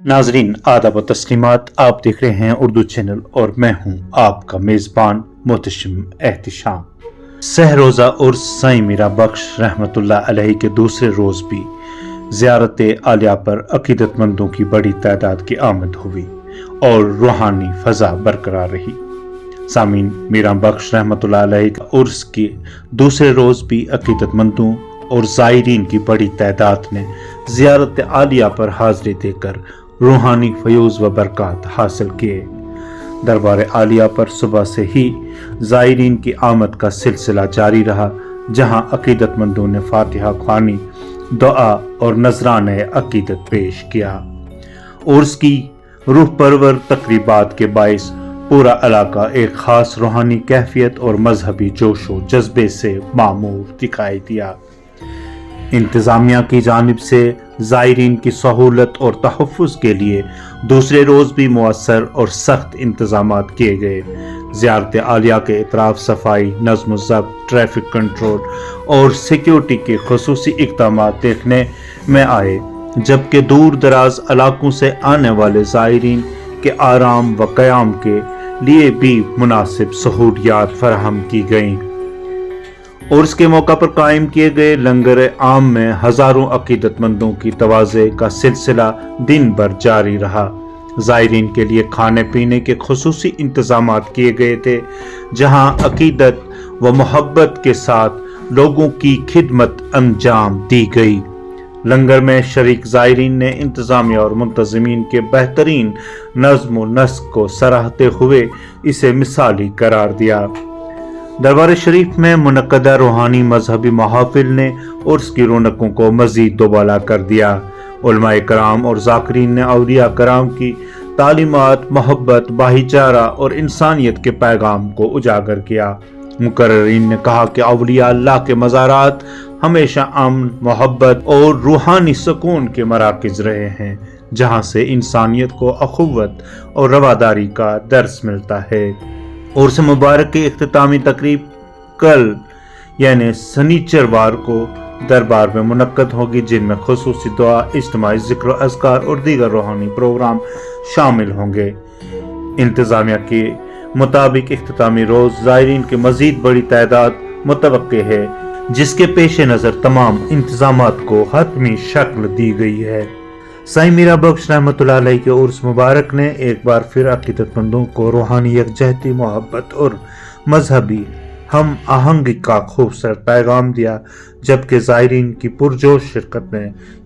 नाजरीन आदाब व तस्लीमात, आप देख रहे हैं उर्दू चैनल और मैं हूं आपका मेज़बान मोहतशिम एहतिशाम। सह रोज़ा उर्स साईं मीरा बख्श रहमतुल्लाह अलैहि के दूसरे रोज़ भी ज़ियारत आलिया पर अकीदतमंदों की बड़ी तादाद की आमद हुई और रूहानी फ़ज़ा बरकरार रही। सामीन, मीरा बख्श रहमतुल्लाह अलैहि का उर्स के दूसरे रोज़ भी अकीदतमंदों और ज़ायरीन की बड़ी तादाद ने ज़ियारत आलिया पर हाज़िरी देकर रूहानी फयूज़ व बरक़ात हासिल किए। दरबार आलिया पर सुबह से ही ज़ायरीन की आमद का सिलसिला जारी रहा, जहाँ अकीदतमंदों ने फातिहा ख़्वानी, दुआ और नजराने अकीदत पेश किया। उर्स की रूह परवर तकरीबात के बाइस पूरा इलाका एक ख़ास रूहानी कैफियत और मजहबी जोश व जज्बे से मामूर दिखाई दिया। इंतज़ामिया की जानिब से ज़ायरीन की सहूलत और तहफ़्फ़ुज़ के लिए दूसरे रोज़ भी मुअस्सर और सख्त इंतज़ामात किए गए। ज़ियारत आलिया के इतराफ़ सफाई, नज़्म ज़ब्त, ट्रैफिक कंट्रोल और सिक्योरिटी के ख़ुसूसी इक़दामात देखने में आए, जबकि दूर दराज इलाकों से आने वाले ज़ायरीन के आराम व क़याम के लिए भी मुनासिब सहूलियात फराहम की गईं। उर्स के मौका पर कायम किए गए लंगर आम में हज़ारों अकीदतमंदों की तवाज़े का सिलसिला दिन भर जारी रहा। ज़ायरीन के लिए खाने पीने के खुसूसी इंतज़ामात किए गए थे, जहां अकीदत व मोहब्बत के साथ लोगों की खिदमत अंजाम दी गई। लंगर में शरीक ज़ायरीन ने इंतज़ामिया और मुंतज़मीन के बेहतरीन नज़्म व नस्क को सराहते हुए इसे मिसाली करार दिया। दरबार शरीफ में मुनक्कदा रूहानी मजहबी महाफिल ने उर्स की रौनकों को मज़ीद दोबाला कर दिया। उलमाए कराम और ज़ाकिरीन ने औलिया कराम की तालीमात, मोहब्बत, भाईचारा और इंसानियत के पैगाम को उजागर किया। मुकर्रिरीन ने कहा कि औलिया अल्लाह के मज़ारात हमेशा अमन, मोहब्बत और रूहानी सुकून के मराकिज़ रहे हैं, जहाँ से इंसानियत को अखुव्वत और रवादारी का दर्स मिलता है। उर्स मुबारक की इख्तितामी तकरीब कल यानी सनीचरवार को दरबार में मुनक्कद होगी, जिनमें खुसूसी दुआ, इज्तिमाई ज़िक्र, अज़कार और दीगर रूहानी प्रोग्राम शामिल होंगे। इंतज़ामिया के मुताबिक इख्तितामी रोज़ ज़ायरीन की मज़ीद बड़ी तादाद मुतवक्के है, जिसके पेश नज़र तमाम इंतज़ामात को हतमी शक्ल दी गई है। साईं मीरा बख्श रहमतुल्लाह अलैहि के उर्स मुबारक ने एक बार फिर अकीदतमंदों को रूहानी यकजहती, मोहब्बत और मजहबी हम आहंगी का खूबसूरत पैगाम दिया, जबकि ज़ायरीन की पुरजोश शिरकत ने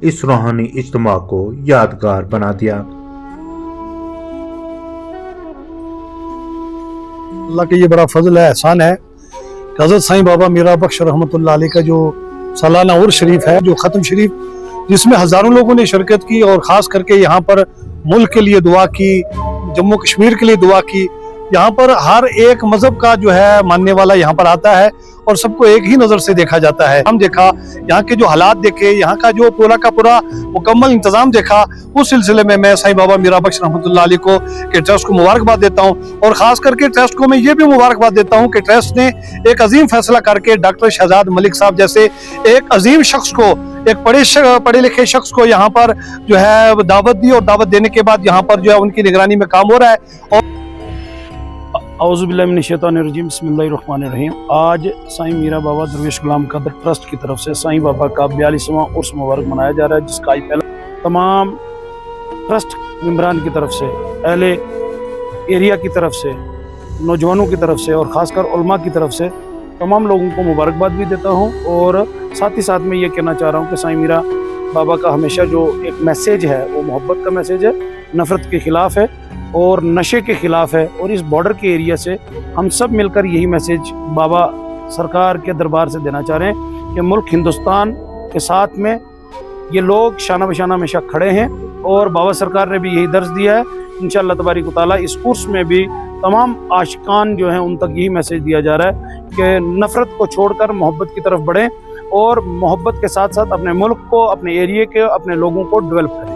इस रूहानी इज्तिमा को यादगार बना दिया। अल्लाह का ये बड़ा फजल है, एहसान है। हज़रत साईं बाबा मीरा बख्श रहमतुल्लाह अलैहि का जो सालाना उर्स शरीफ है, जो ख़त्म शरीफ, जिसमें हज़ारों लोगों ने शिरकत की और ख़ास करके यहाँ पर मुल्क के लिए दुआ की, जम्मू कश्मीर के लिए दुआ की। यहाँ पर हर एक मज़हब का जो है मानने वाला यहाँ पर आता है और सबको एक ही नज़र से देखा जाता है। हम देखा यहाँ के जो हालात देखे, यहाँ का जो पूरा का पूरा मुकम्मल इंतज़ाम देखा, उस सिलसिले में मैं साईं बाबा मीरा बख्श रहमतुल्लाह अलैहि को के ट्रस्ट को मुबारकबाद देता हूँ। और ख़ास करके ट्रस्ट को मैं ये भी मुबारकबाद देता हूँ कि ट्रस्ट ने एक अजीम फैसला करके डॉक्टर शहजाद मलिक साहब जैसे एक अजीम शख्स को, एक पढ़े लिखे शख्स को यहाँ पर जो है दावत दी, और दावत देने के बाद यहाँ पर जो है उनकी निगरानी में काम हो रहा है। और औज़ुबिल्लाहिमिनश्शैतानिर्रजीम, बिस्मिल्लाहिर्रहमानिर्रहीम। आज साईं मीरा बाबा दरवेश गुलाम कदर ट्रस्ट की तरफ से साईं बाबा का 42वां उर्स मुबारक मनाया जा रहा है, जिसका आज पहला तमाम ट्रस्ट मेंबरान की तरफ से, अहले एरिया की तरफ से, नौजवानों की तरफ से और ख़ासकर उलमा की तरफ से तमाम लोगों को मुबारकबाद भी देता हूँ। और साथ ही साथ मैं ये कहना चाह रहा हूँ कि साईं मीरा बाबा का हमेशा जो एक मैसेज है वो मोहब्बत का मैसेज है, नफ़रत के ख़िलाफ़ है और नशे के ख़िलाफ़ है। और इस बॉर्डर के एरिया से हम सब मिलकर यही मैसेज बाबा सरकार के दरबार से देना चाह रहे हैं कि मुल्क हिंदुस्तान के साथ में ये लोग शाना बशाना हमेशा खड़े हैं, और बाबा सरकार ने भी यही दर्ज दिया है। इंशाअल्लाह तबारिक व तआला इस कोर्स में भी तमाम आशिकान जो हैं उन तक यही मैसेज दिया जा रहा है कि नफ़रत को छोड़कर मोहब्बत की तरफ बढ़ें, और मोहब्बत के साथ साथ अपने मुल्क को, अपने एरिए के, अपने लोगों को डेवलप करें।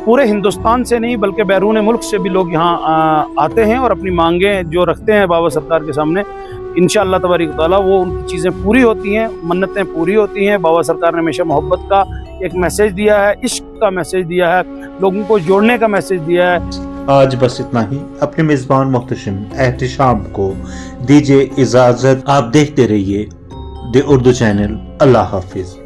पूरे हिंदुस्तान से नहीं बल्कि बैरून मुल्क से भी लोग यहाँ आते हैं और अपनी मांगें जो रखते हैं बाबा सरकार के सामने, इंशाअल्लाह तबारिक व तआला वो उनकी चीज़ें पूरी होती हैं, मन्नतें पूरी होती हैं। बाबा सरकार ने हमेशा मोहब्बत का एक मैसेज दिया है, इश्क का मैसेज दिया है। लोगों को जोड़ने का मैसेज दिया है। आज बस इतना ही। अपने मेजबान मोहतशिम एहतिशाम को दीजिए इजाजत। आप देखते रहिए the Urdu channel. Allah Hafiz.